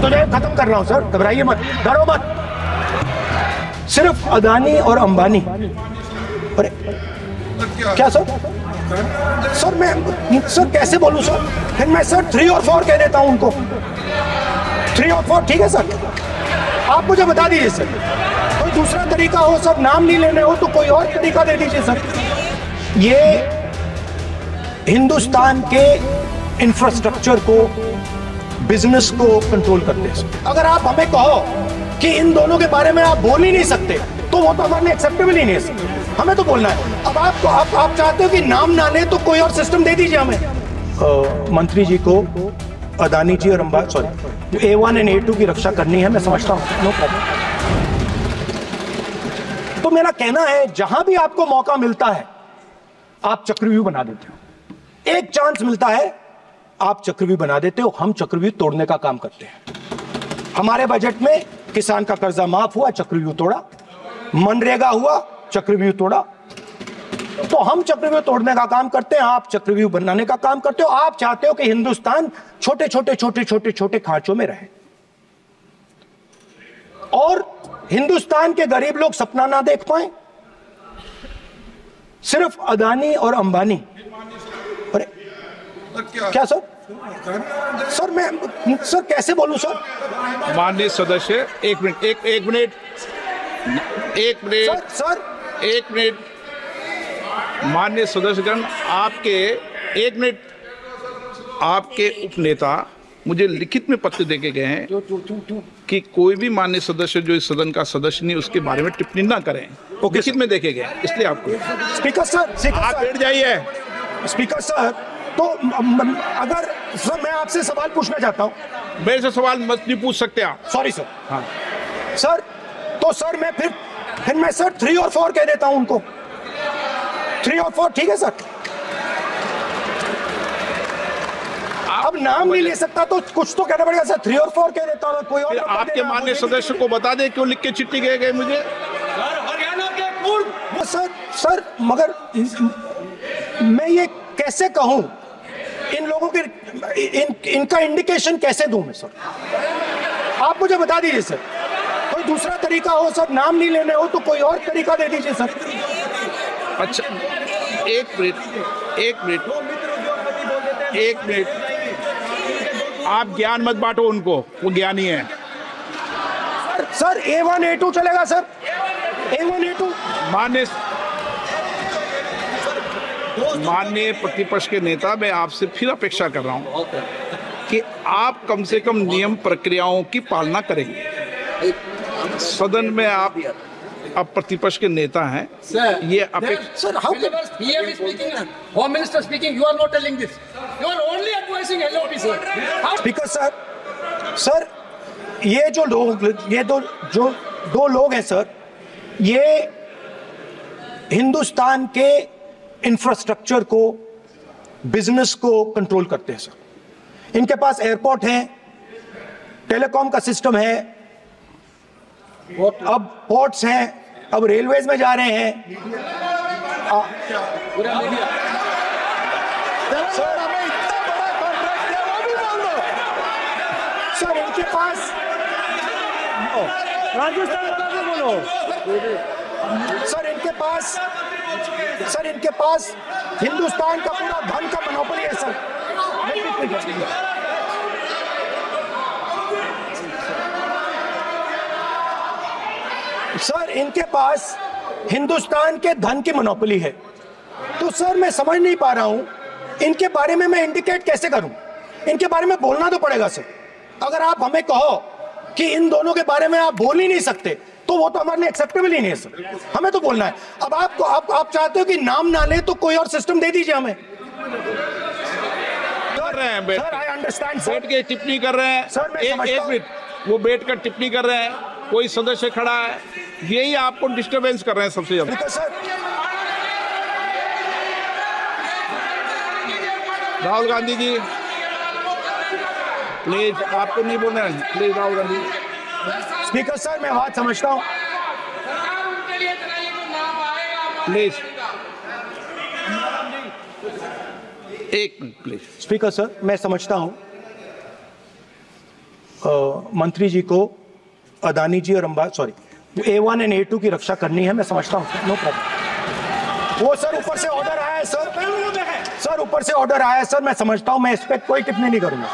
बात हो जाए खत्म कर रहा हूं सर, घबराइए मत, डरो मत। सिर्फ अदानी और अंबानी, अरे क्या सर? सर मैं सर कैसे बोलूं सर? फिर मैं सर 3 और 4 कह देता हूं उनको, 3 और 4 ठीक है सर? आप मुझे बता दीजिए सर, कोई दूसरा तरीका हो सर, नाम नहीं लेने हो तो कोई और तरीका दे दीजिए सर। ये हिंदुस्तान के इंफ्रास्ट्रक्चर को, बिजनेस को कंट्रोल करते हैं। अगर आप हमें कहो कि इन दोनों के बारे में आप बोल ही नहीं सकते तो वो तो हमारे एक्सेप्टेबल ही नहीं है, हमें तो बोलना है। अब आप चाहते हो कि नाम ना ले तो कोई और सिस्टम दे दीजिए हमें। मंत्री जी को अदानी जी और अंबानी, सॉरी, A1 और A2 की रक्षा करनी है, मैं समझता हूं, नो प्रॉब्लम। तो मेरा कहना है जहां भी आपको मौका मिलता है आप चक्रव्यूह बना देते हो, एक चांस मिलता है आप चक्रव्यूह बना देते हो। हम चक्रव्यूह तोड़ने का काम करते हैं। हमारे बजट में किसान का कर्जा माफ हुआ, चक्रव्यूह तोड़ा, मनरेगा हुआ, चक्रव्यूह तोड़ा। तो हम चक्रव्यूह तोड़ने का काम करते हैं, आप चक्रव्यूह बनाने का काम करते हो। आप चाहते हो कि हिंदुस्तान छोटे छोटे छोटे छोटे छोटे खांचों में रहे और हिंदुस्तान के गरीब लोग सपना ना देख पाए। सिर्फ अदानी और अंबानी, अरे क्या सर? सर मैं सर कैसे बोलूं सर? माननीय सदस्य, एक मिनट सर, एक मिनट माननीय सदस्यगण, आपके उपनेता मुझे लिखित में पत्र देके गए हैं कि कोई भी माननीय सदस्य जो इस सदन का सदस्य नहीं उसके बारे में टिप्पणी ना करें। लिखित में देखे गए, इसलिए आपको स्पीकर सर, आप बैठ जाइए। स्पीकर सर, तो अगर सर मैं आपसे सवाल पूछना चाहता हूं। मेरे से सवाल मत नहीं पूछ सकते आप। Sorry sir. हाँ सर, तो सर मैं फिर मैं सर 3 और 4 कह देता हूं उनको, 3 और 4 ठीक है सर? अब नाम नहीं ले सकता तो कुछ तो कहना पड़ेगा सर, 3 और 4 कह देता हूं, कोई और आपके माननीय सदस्य को बता दे क्यों लिख के चिट्ठी गए मुझे। हरियाणा के पूर्व सर मगर मैं ये कैसे कहूं, इन लोगों के इनका इंडिकेशन कैसे दूं मैं सर? आप मुझे बता दीजिए सर, कोई दूसरा तरीका हो सर, नाम नहीं लेने हो तो कोई और तरीका दे दीजिए सर। अच्छा एक मिनट, आप ज्ञान मत बांटो उनको, वो ज्ञानी है। सर A1 A2 चलेगा सर, A1 A2। माननीय प्रतिपक्ष के नेता, मैं आपसे फिर अपेक्षा कर रहा हूं कि आप कम से कम नियम प्रक्रियाओं की पालना करेंगे। सदन में आप अब प्रतिपक्ष के नेता हैं, ये अपेक्षा। Sir how PM is speaking, Home Minister speaking, you are not telling this, you are only advising LOP sir. Speaker sir, ये जो दो लोग हैं सर, ये हिंदुस्तान के इंफ्रास्ट्रक्चर को, बिजनेस को कंट्रोल करते हैं सर। इनके पास एयरपोर्ट है, टेलीकॉम का सिस्टम है, अब पोर्ट्स हैं, अब रेलवेज में जा रहे हैं। सर इनके पास राजस्थान वाला बोलो सर इनके पास हिंदुस्तान का पूरा धन का मोनोपोली है सर। सर इनके पास हिंदुस्तान के धन की मोनोपोली है। तो सर मैं समझ नहीं पा रहा हूं इनके बारे में मैं इंडिकेट कैसे करूं? इनके बारे में बोलना तो पड़ेगा सर। अगर आप हमें कहो कि इन दोनों के बारे में आप बोल ही नहीं सकते तो वो तो हमारे लिए एक्सेप्टेबल ही नहीं है सर, हमें तो बोलना है। अब आप चाहते हो कि नाम ना ले तो कोई और सिस्टम दे दीजिए हमें। कर रहे हैं सर आई अंडरस्टैंड सर, बैठ के टिप्पणी कर रहे हैं। सर, मैं एक समझता हूं। मिनट, वो बैठ कर टिप्पणी कर रहे हैं, कोई सदस्य खड़ा है, यही आपको डिस्टर्बेंस कर रहे हैं सबसे ज्यादा। सर राहुल गांधी जी प्लीज, आपको नहीं बोलना है, please Rahul Gandhi. Speaker sir मैं बात समझता हूं, प्लीज एक मिनट प्लीज। स्पीकर सर मैं समझता हूं, मंत्री जी को अदानी जी और A1 एंड A2 की रक्षा करनी है, मैं समझता हूँ, नो प्रॉब्लम। वो सर ऊपर से ऑर्डर आया है सर ऊपर से ऑर्डर आया है सर, मैं समझता हूँ, मैं इस पर कोई टिप्पणी नहीं करूंगा।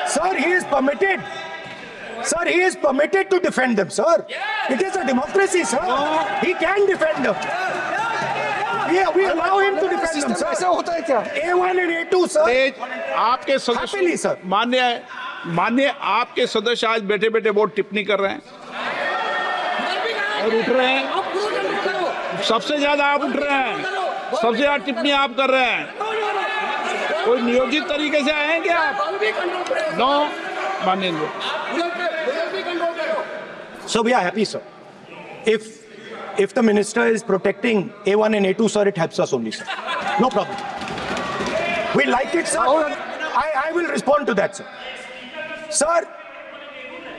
Sir, he is permitted. Sir, he is permitted to defend them, sir. It is a democracy, sir. He can defend them. Yeah, we allow him to defend them, sir. ऐसा होता है क्या? A1 and A2, sir. आपके Happily, sir. सदस्य मान्य आपके सदस्य आज बैठे बैठे बहुत टिप्पणी कर रहे हैं और उठ रहे हैं। सबसे ज्यादा आप उठ रहे हैं, सबसे ज्यादा टिप्पणी आप कर रहे हैं। कोई नियोजित तरीके से आए हैं क्या आप? नो, मानिए। So we are happy, sir. If the minister is protecting A1 and A2, sir, it helps us only, sir. No problem. We like it, sir. I will respond to that, sir. Sir,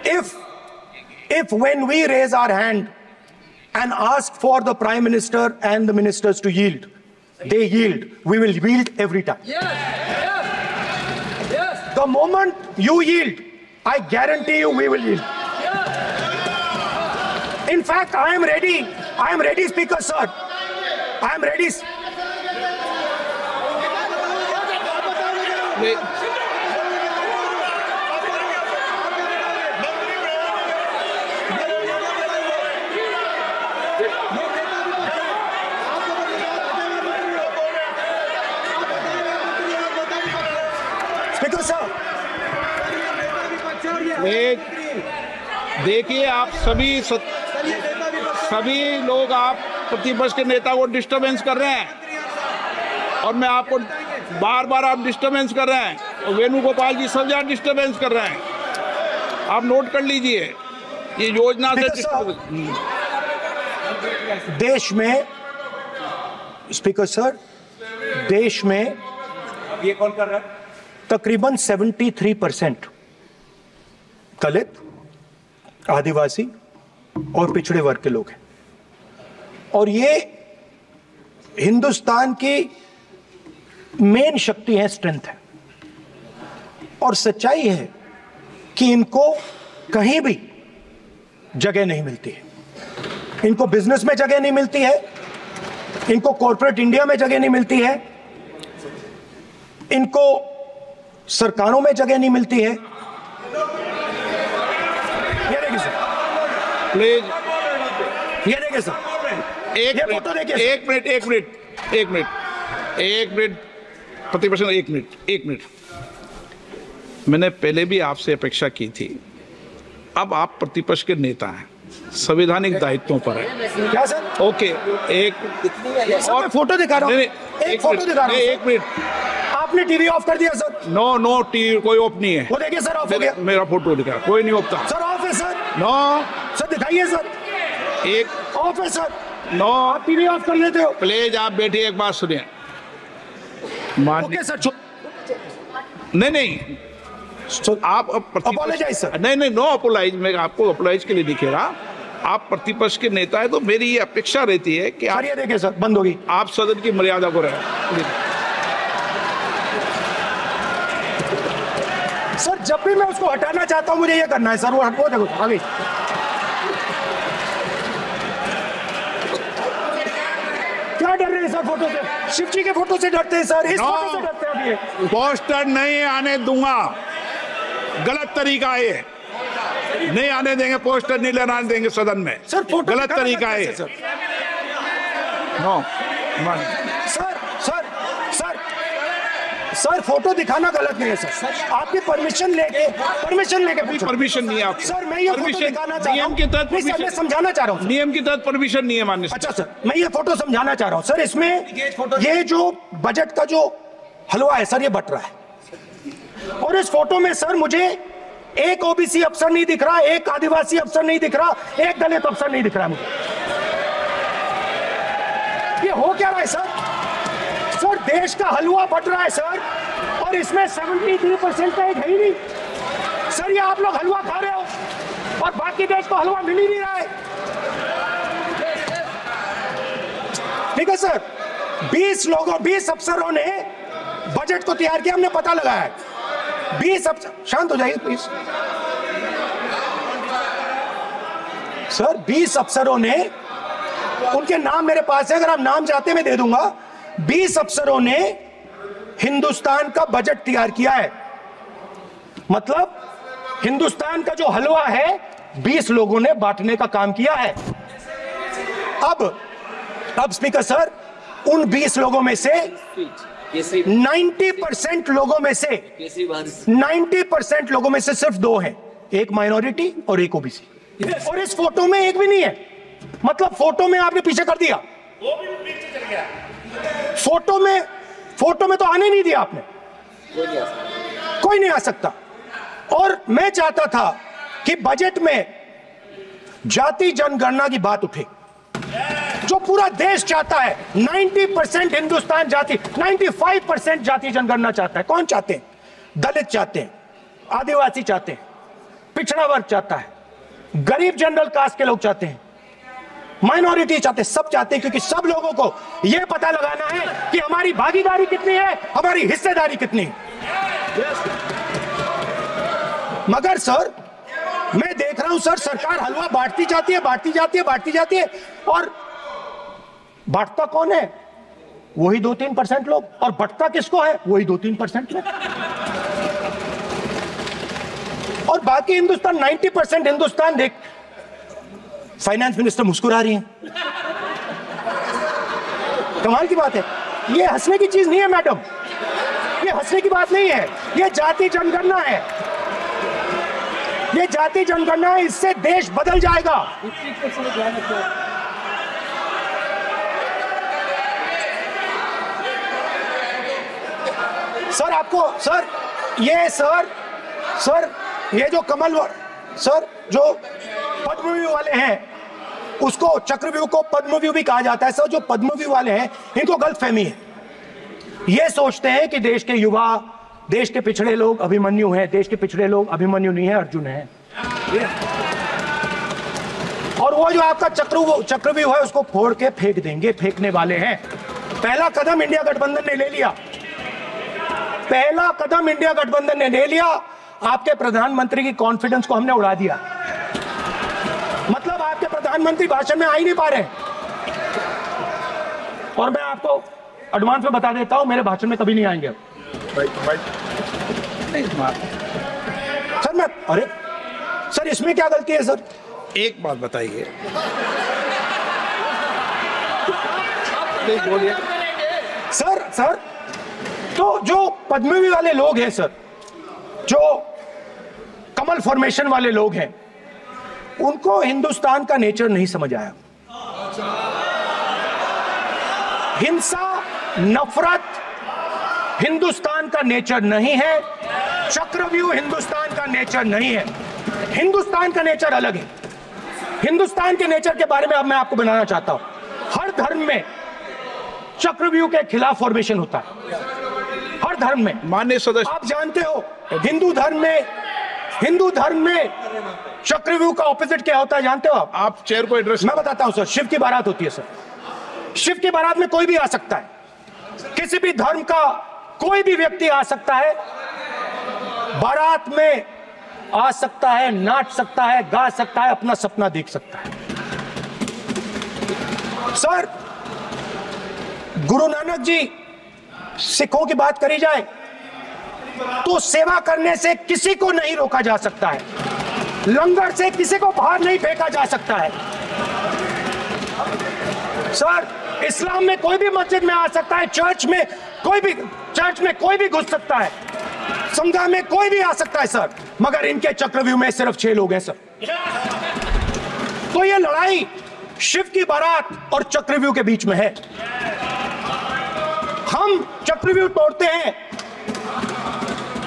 if when we raise our hand and ask for the Prime Minister and the ministers to yield, they yield, we will yield every time. Yes. The moment you yield, I guarantee you we will yield. In fact, I am ready, Speaker, sir. I am ready. Speaker, sir. देखिए, आप सभी लोग आप प्रतिपक्ष के नेता को disturbance कर रहे हैं और मैं आपको बार आप डिस्टर्बेंस कर रहे हैं और वेणुगोपाल जी सब ज्यादा डिस्टर्बेंस कर रहे हैं। आप नोट कर लीजिए, ये योजना से देश में, स्पीकर सर, देश में ये कौन कर रहा है? तकरीबन 73% दलित, आदिवासी और पिछड़े वर्ग के लोग हैं और ये हिंदुस्तान की मेन शक्ति है, स्ट्रेंथ है। और सच्चाई है कि इनको कहीं भी जगह नहीं मिलती है। इनको बिजनेस में जगह नहीं मिलती है, इनको कॉर्पोरेट इंडिया में जगह नहीं मिलती है, इनको सरकारों में जगह नहीं मिलती है। ये देखिए सर, प्लीज, ये देखिए सर, एक मिनट प्रतिपक्ष, एक मिनट। मैंने पहले भी आपसे अपेक्षा की थी, अब आप प्रतिपक्ष के नेता हैं, संवैधानिक दायित्वों पर है। क्या सर? ओके, और फोटो दिखा रहा हूं, एक फोटो दिखा रहा हूं। एक मिनट, आपने टीवी ऑफ कर दिया सर? नो, टीवी कोई ऑफ नहीं है। वो देखिए सर, ऑफ हो गया। मेरा फोटो दिखा, कोई नहीं ऑफ था सर। ऑफ है सर? नो सर, दिखाइए सर। एक ऑफ है सर। नो, आप टीवी ऑफ कर लेते हो? प्लीज आप बैठिए, एक बात सुनिए। ओके सर, नहीं, आप अपोलोजाइज सर। नहीं, नो अपोलाइज। मैं आपको अपोलाइज के लिए दिखे रहा। आप प्रतिपक्ष के नेता है तो मेरी ये अपेक्षा रहती है कि आप, ये देखिए सर, बंद होगी, आप सदन की मर्यादा को रहे। सर, जब भी मैं उसको हटाना चाहता हूं मुझे ये करना है सर। वो हटो, देखो आगे। क्या डर रहे हैं सर फोटो से? शिव जी के फोटो से डरते हैं सर, इस फोटो से डरते हैं। अभी पोस्टर नहीं आने दूंगा, गलत तरीका है, नहीं आने देंगे, पोस्टर नहीं लगाने देंगे सदन में सर। फोटो गलत तरीका है सर। नो सर, फोटो दिखाना गलत नहीं है सर। आपकी परमिशन लेके परमिशन नहीं है आपको सर। मैं ये फोटो दिखाना चाह रहा हूं, नियम के तहत नहीं सर, मैं समझाना चाह रहा हूं। नियम के तहत परमिशन नहीं है माननीय। अच्छा सर, मैं ये फोटो समझाना चाह रहा हूं सर। इसमें ये जो बजट का जो हलवा है सर, ये बट रहा है और इस फोटो में सर मुझे एक ओबीसी अफसर नहीं दिख रहा, एक आदिवासी अफसर नहीं दिख रहा, एक दलित अफसर नहीं दिख रहा है मुझे। ये हो क्या रहा है सर? सर, देश का हलवा बट रहा है सर और इसमें 73% का एक है ही नहीं सर। ये आप लोग हलवा खा रहे हो और बाकी देश को हलवा मिल ही नहीं रहा है। ठीक है सर, 20 अफसरों ने बजट को तैयार किया, हमने पता लगाया है 20 अफसर, शांत हो जाइए प्लीज सर। 20 अफसरों ने, उनके नाम मेरे पास है, अगर आप नाम चाहते मैं दे दूंगा। 20 अफसरों ने हिंदुस्तान का बजट तैयार किया है। मतलब हिंदुस्तान का जो हलवा है 20 लोगों ने बांटने का काम किया है। अब स्पीकर सर, उन 20 लोगों में से 90% लोगों में से 90% लोगों में से सिर्फ 2 हैं, एक माइनॉरिटी और एक ओबीसी। और इस फोटो में एक भी नहीं है। मतलब फोटो में आपने पीछे कर दिया, वो भी पीछे चल गया। फोटो में तो आने नहीं दिया आपने, कोई नहीं आ सकता। और मैं चाहता था कि बजट में जाति जनगणना की बात उठे, जो पूरा देश चाहता है। 90% हिंदुस्तान जाति, 95% जाति जनगणना चाहता है। कौन चाहते हैं? दलित चाहते हैं, आदिवासी चाहते हैं, पिछड़ा वर्ग चाहता है, गरीब जनरल कास्ट के लोग चाहते हैं, माइनॉरिटी चाहते हैं, सब चाहते हैं। क्योंकि सब लोगों को यह पता लगाना है कि हमारी भागीदारी कितनी है, हमारी हिस्सेदारी कितनी है। मगर सर, मैं देख रहा हूं सर, सरकार हलवा बांटती जाती है, और बांटता कौन है? वही 2-3% लोग। और बंटता किसको है? वही 2-3% लोग। और बाकी हिंदुस्तान, 90% हिंदुस्तान देख। फाइनेंस मिनिस्टर मुस्कुरा रही हैं। कमाल की बात है। ये हंसने की चीज नहीं है मैडम, ये हंसने की बात नहीं है। ये जाति जनगणना है, ये जाति जनगणना है। इससे देश बदल जाएगा। सर आपको सर ये जो सर जो पद्मव्यूह वाले हैं, उसको चक्रव्यूह को पद्मव्यूह भी कहा जाता है। सर जो पद्मव्यूह वाले हैं, इनको गलतफहमी है। ये सोचते हैं कि देश के युवा, देश के पिछड़े लोग अभिमन्यु हैं। देश के पिछड़े लोग अभिमन्यु नहीं है, अर्जुन है। और वो जो आपका चक्रव्यूह है, उसको फोड़ के फेंक देंगे, फेंकने वाले हैं। पहला कदम इंडिया गठबंधन ने ले लिया, आपके प्रधानमंत्री की कॉन्फिडेंस को हमने उड़ा दिया। मतलब आपके प्रधानमंत्री भाषण में आ ही नहीं पा रहे। और मैं आपको एडवांस में बता देता हूं, मेरे भाषण में कभी नहीं आएंगे। सर इसमें क्या गलती है सर? एक बात बताइए, बोलिए सर तो जो पद्मव्यूह वाले लोग हैं सर, जो कमल फॉर्मेशन वाले लोग हैं, उनको हिंदुस्तान का नेचर नहीं समझ आया। हिंसा, नफरत हिंदुस्तान का नेचर नहीं है। चक्रव्यूह हिंदुस्तान का नेचर नहीं है। हिंदुस्तान का नेचर अलग है। हिंदुस्तान के नेचर के बारे में अब मैं आपको बनाना चाहता हूं। हर धर्म में चक्रव्यूह के खिलाफ फॉर्मेशन होता है, हर धर्म में। माननीय सदस्य, आप जानते हो हिंदू धर्म में चक्रव्यूह का ऑपोजिट क्या होता है, जानते हो आप चेयर को एड्रेस। मैं बताता हूं सर। शिव की बारात होती है सर। शिव की बारात में कोई भी आ सकता है, किसी भी धर्म का कोई भी व्यक्ति आ सकता है, बारात में आ सकता है, नाच सकता है, गा सकता है, अपना सपना देख सकता है। सर गुरु नानक जी, सिखों की बात करी जाए तो सेवा करने से किसी को नहीं रोका जा सकता है, लंगर से किसी को बाहर नहीं फेंका जा सकता है। सर इस्लाम में कोई भी मस्जिद में आ सकता है, चर्च में कोई भी घुस सकता है, संघा में कोई भी आ सकता है सर। मगर इनके चक्रव्यूह में सिर्फ 6 लोग हैं सर। तो ये लड़ाई शिव की बारात और चक्रव्यूह के बीच में है। हम चक्रव्यूह तोड़ते हैं,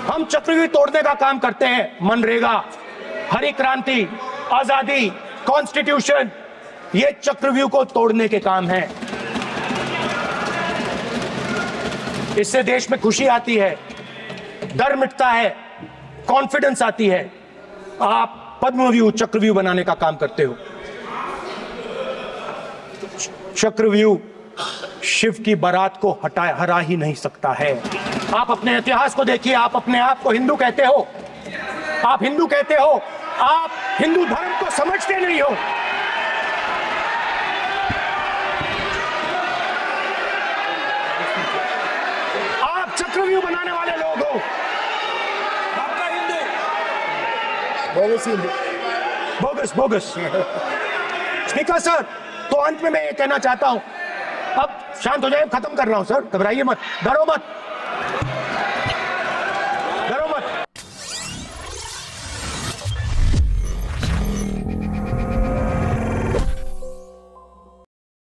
हम चक्रव्यूह तोड़ने का काम करते हैं। मनरेगा, हरी क्रांति, आजादी, कॉन्स्टिट्यूशन, ये चक्रव्यूह को तोड़ने के काम है। इससे देश में खुशी आती है, डर मिटता है, कॉन्फिडेंस आती है। आप पद्मव्यूह चक्रव्यूह बनाने का काम करते हो। चक्रव्यूह शिव की बारात को हरा ही नहीं सकता है। आप अपने इतिहास को देखिए, आप अपने आप को हिंदू कहते हो, आप हिंदू कहते हो, आप हिंदू धर्म को समझते नहीं हो। आप चक्रव्यूह बनाने वाले लोग हो। आपका Hindu bogus bogus. Speaker sir, तो अंत में मैं ये कहना चाहता हूं, अब शांत हो जाए, खत्म कर रहा हूं सर, घबराइए मत, डरो मत।